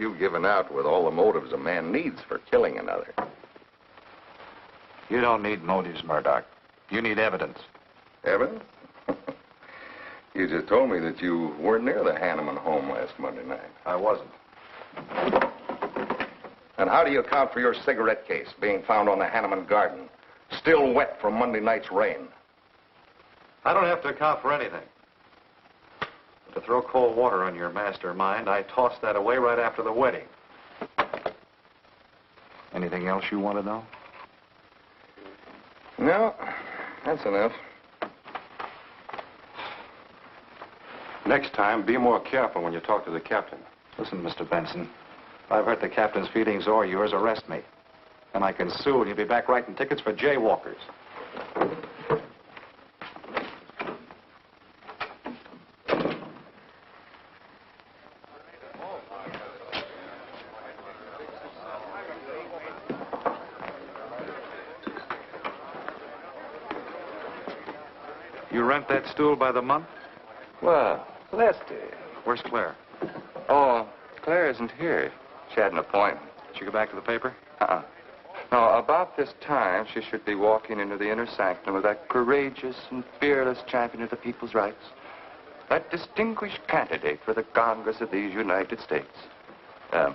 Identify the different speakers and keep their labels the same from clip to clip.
Speaker 1: you've given out with all the motives a man needs for killing another.
Speaker 2: You don't need motives, Murdoch. You need evidence.
Speaker 1: Evidence? You just told me that you weren't near the Hanneman home last Monday night.
Speaker 2: I wasn't.
Speaker 1: And how do you account for your cigarette case being found on the Hanneman garden, still wet from Monday night's rain?
Speaker 2: I don't have to account for anything. To throw cold water on your mastermind, I tossed that away right after the wedding. Anything else you want to know?
Speaker 1: No, that's enough.
Speaker 3: Next time, be more careful when you talk to the captain.
Speaker 2: Listen, Mr. Benson, if I've hurt the captain's feelings or yours, arrest me. And I can sue, and you'll be back writing tickets for jaywalkers. You rent that stool by the month?
Speaker 1: Well, Lester.
Speaker 2: Where's Claire?
Speaker 1: Oh, Claire isn't here. She had an appointment.
Speaker 2: Did she go back to the paper?
Speaker 1: No, about this time, she should be walking into the inner sanctum of that courageous and fearless champion of the people's rights. That distinguished candidate for the Congress of these United States. Mr.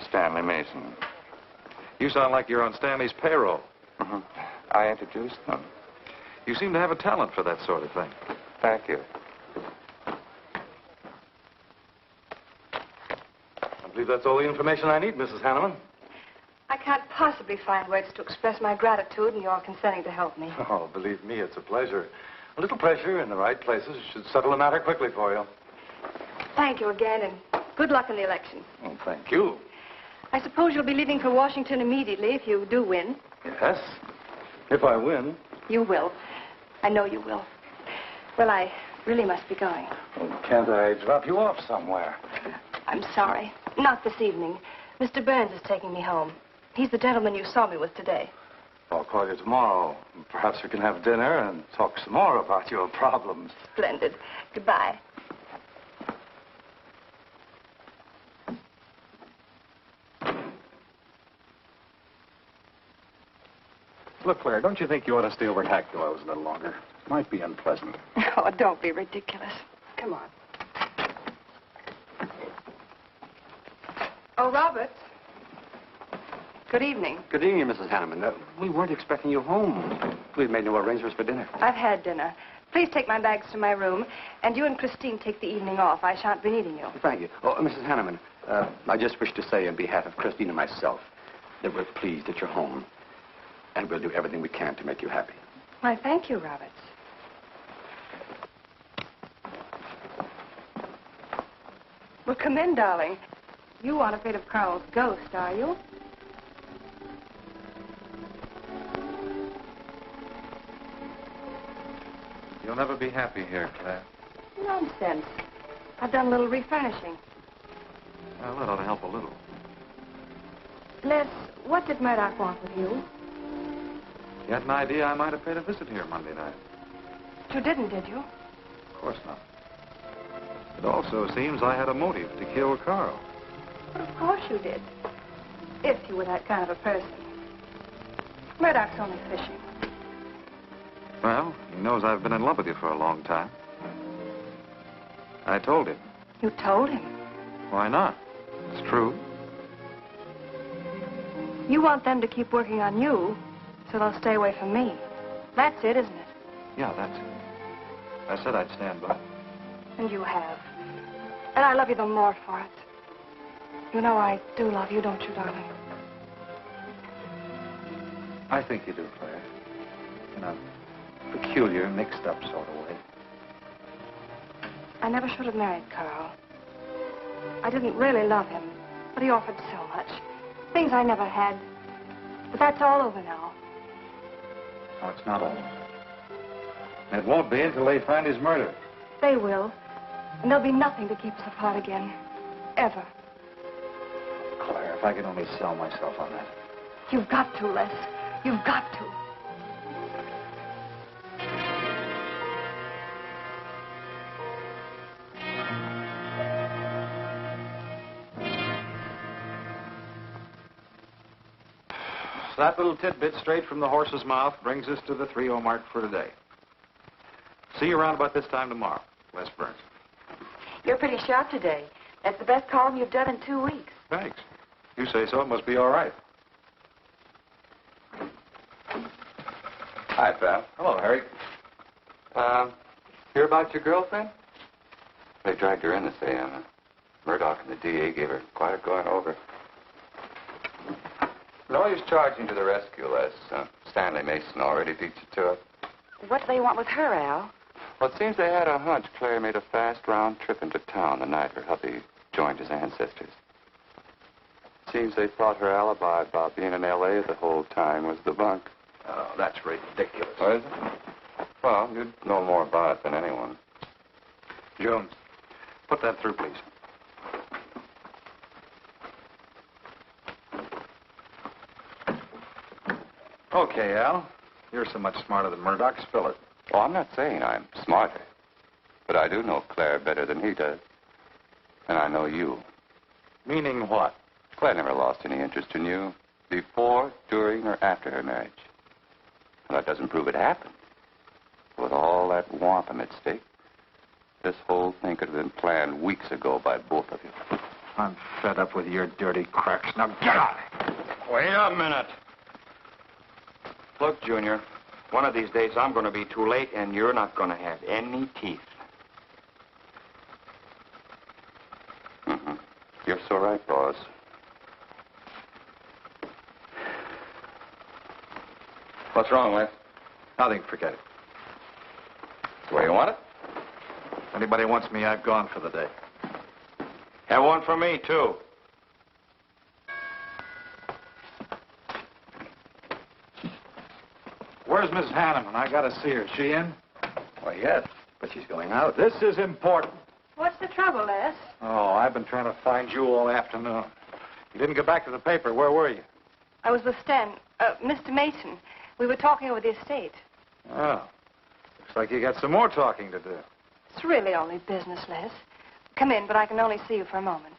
Speaker 1: Stanley Mason.
Speaker 2: You sound like you're on Stanley's payroll.
Speaker 1: Mm-hmm. I introduced them.
Speaker 2: You seem to have a talent for that sort of thing.
Speaker 1: Thank you.
Speaker 3: I believe that's all the information I need, Mrs. Hanneman.
Speaker 4: I can't possibly find words to express my gratitude in your consenting to help me.
Speaker 3: Oh, believe me, it's a pleasure. A little pressure in the right places should settle the matter quickly for you.
Speaker 4: Thank you again, and good luck in the election.
Speaker 3: Oh, thank you.
Speaker 4: I suppose you'll be leaving for Washington immediately if you do win.
Speaker 3: Yes, if I win.
Speaker 4: You will. I know you will. Well, I really must be going.
Speaker 3: Oh, can't I drop you off somewhere?
Speaker 4: I'm sorry. Not this evening. Mr. Burns is taking me home. He's the gentleman you saw me with today.
Speaker 3: I'll call you tomorrow. Perhaps we can have dinner and talk some more about your problems.
Speaker 4: Splendid. Goodbye.
Speaker 2: Look, Claire, don't you think you ought to stay over at Hackdale's a little longer? Might be unpleasant.
Speaker 4: Oh, don't be ridiculous. Come on. Oh, Robert. Good evening.
Speaker 5: Good evening, Mrs. Hanneman. We weren't expecting you home. We've made no arrangements for dinner.
Speaker 4: I've had dinner. Please take my bags to my room, and you and Christine take the evening off. I shan't be needing you.
Speaker 5: Thank you. Oh, Mrs. Hanneman, I just wish to say on behalf of Christine and myself that we're pleased that you're home, and we'll do everything we can to make you happy.
Speaker 4: Why, thank you, Roberts. Well, come in, darling. You aren't afraid of Carl's ghost, are you?
Speaker 2: You'll never be happy here, Claire.
Speaker 4: Nonsense. I've done a little refurnishing.
Speaker 2: Well, that ought to help a little.
Speaker 4: Les, what did Murdoch want with you?
Speaker 2: You had an idea I might have paid a visit here Monday night.
Speaker 4: You didn't, did you?
Speaker 2: Of course not. It also seems I had a motive to kill Carl.
Speaker 4: But of course you did. If you were that kind of a person. Murdoch's only fishing.
Speaker 2: Well, he knows I've been in love with you for a long time. I told him.
Speaker 4: You told him?
Speaker 2: Why not? It's true.
Speaker 4: You want them to keep working on you, so they'll stay away from me. That's it, isn't it?
Speaker 2: Yeah, that's it. I said I'd stand by.
Speaker 4: And you have. And I love you the more for it. You know I do love you, don't you, darling?
Speaker 2: I think you do, Claire. In a peculiar, mixed-up sort of way.
Speaker 4: I never should have married Carl. I didn't really love him, but he offered so much. Things I never had. But that's all over now.
Speaker 2: No, it's not all. It won't be until they find his murder.
Speaker 4: They will. And there'll be nothing to keep us apart again. Ever.
Speaker 2: Claire, if I could only sell myself on that.
Speaker 4: You've got to, Les. You've got to.
Speaker 2: that little tidbit straight from the horse's mouth brings us to the 3:00 mark for today. See you around about this time tomorrow. Les Burns.
Speaker 6: You're pretty sharp today. That's the best column you've done in 2 weeks.
Speaker 2: Thanks. You say so, it must be all right.
Speaker 1: Hi, pal.
Speaker 2: Hello, Harry.
Speaker 1: Hear about your girlfriend? They dragged her in this AM. Murdoch and the DA gave her quite a going over. No use charging to the rescue, Les. Stanley Mason already beat you to it.
Speaker 6: What do they want with her, Al?
Speaker 1: Well, it seems they had a hunch Claire made a fast round trip into town the night her hubby joined his ancestors. Seems they thought her alibi about being in L.A. the whole time was the bunk.
Speaker 2: Oh, that's ridiculous.
Speaker 1: Oh, is it? Well, you'd know more about it than anyone.
Speaker 2: Jones, put that through, please. Okay, Al. You're so much smarter than Murdoch. Spill it.
Speaker 1: Oh, I'm not saying I'm smarter, but I do know Claire better than he does. And I know you.
Speaker 2: Meaning what?
Speaker 1: Claire never lost any interest in you, before, during, or after her marriage. Well, that doesn't prove it happened. With all that wampum at stake, this whole thing could have been planned weeks ago by both of you.
Speaker 2: I'm fed up with your dirty cracks. Now get out.
Speaker 5: Wait a minute. Look, Junior, one of these days I'm going to be too late and you're not going to have any teeth.
Speaker 1: Mm-hmm. You're so right, boss. What's wrong, Les?
Speaker 2: Nothing, forget it.
Speaker 1: The way you want it?
Speaker 2: If anybody wants me, I've gone for the day.
Speaker 5: Have one for me, too.
Speaker 2: Where's Miss Hanneman? I gotta see her. Is she in?
Speaker 5: Why, yes, but she's going out.
Speaker 2: This is important.
Speaker 4: What's the trouble, Les?
Speaker 2: Oh, I've been trying to find you all afternoon. You didn't get back to the paper. Where were you?
Speaker 4: I was with Mr. Mason. We were talking over the estate.
Speaker 2: Oh. Looks like you got some more talking to do.
Speaker 4: It's really only business, Les. Come in, but I can only see you for a moment.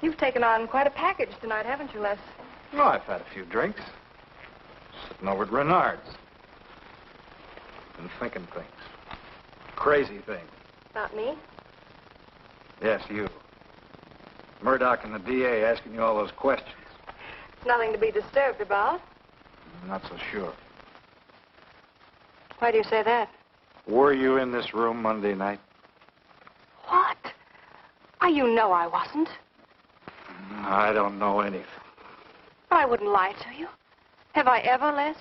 Speaker 4: You've taken on quite a package tonight, haven't you, Les?
Speaker 2: No, I've had a few drinks. Sitting over at Renard's. Been thinking things. Crazy things.
Speaker 4: About me?
Speaker 2: Yes, you. Murdoch and the DA asking you all those questions.
Speaker 4: It's nothing to be disturbed about.
Speaker 2: I'm not so sure.
Speaker 4: Why do you say that?
Speaker 2: Were you in this room Monday night?
Speaker 4: What? Why, you know I wasn't.
Speaker 2: I don't know anything.
Speaker 4: But I wouldn't lie to you. Have I ever, Les?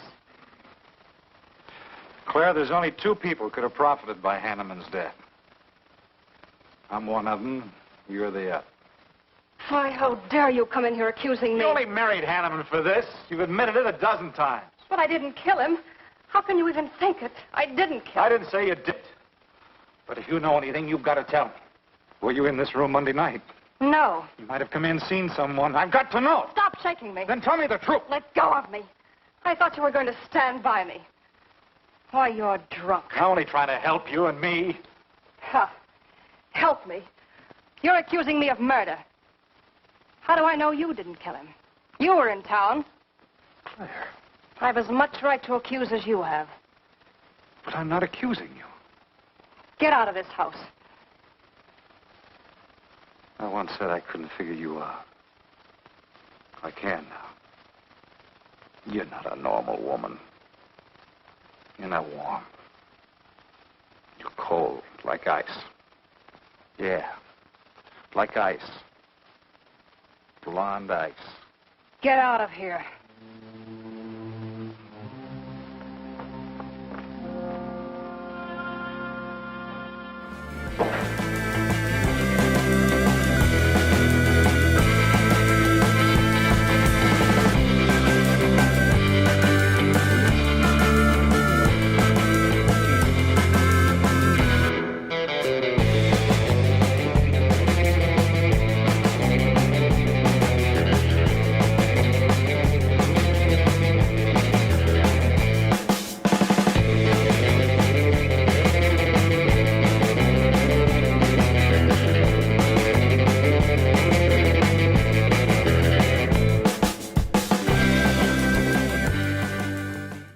Speaker 2: Claire, there's only 2 people could have profited by Hanneman's death. I'm one of them. You're the other.
Speaker 4: Why, how dare you come in here accusing me?
Speaker 2: You only married Hanneman for this. You've admitted it a dozen times.
Speaker 4: But I didn't kill him. How can you even think it? I didn't kill him.
Speaker 2: I didn't say you did. But if you know anything, you've got to tell me. Were you in this room Monday night?
Speaker 4: No.
Speaker 2: You might have come in, seen someone. I've got to know.
Speaker 4: Stop shaking me.
Speaker 2: Then tell me the truth.
Speaker 4: Let go of me. I thought you were going to stand by me. Why, you're drunk.
Speaker 2: I'm only trying to help you and me.
Speaker 4: Huh. Help me. You're accusing me of murder. How do I know you didn't kill him? You were in town.
Speaker 2: Claire.
Speaker 4: I've as much right to accuse as you have.
Speaker 2: But I'm not accusing you.
Speaker 4: Get out of this house.
Speaker 2: I once said I couldn't figure you out. I can now. You're not a normal woman. You're not warm. You're cold, like ice. Yeah, like ice. Blonde ice.
Speaker 4: Get out of here.